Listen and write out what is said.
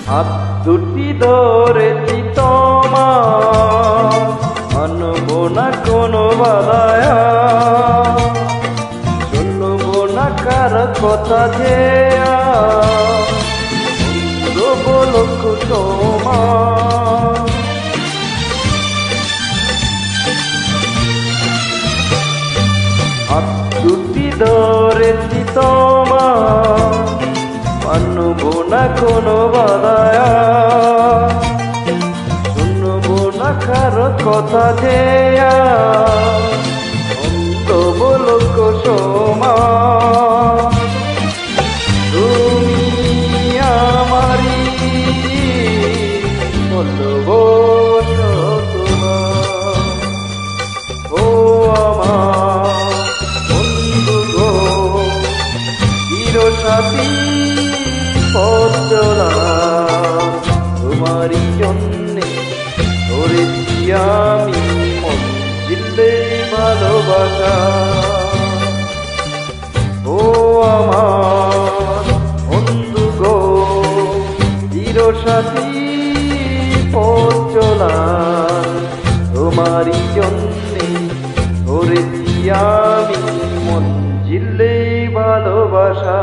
হাত দুটি ধরেছি তোমার, মানব না কোনো বাধায়া, শুনবো না কার কথা যে বলক তোমার। হাত দুটি ধরেছি তোমার, মানব না কোনো বাধায়া, শুনবো না কার কথা যে অন্ত বলক সমান। তুমি আমারি বলবো ও আমার বন্ধু গো, চিরসাথী পথ চলা তোমারই জন্যে ধরেছি আমি মঞ্জিলে ভালোবাসা। ও আমার বন্ধু গো, চিরসাথী পথ চলা তোমারই জন্যে ধরেছি আমি মঞ্জিলে ভালোবাসা।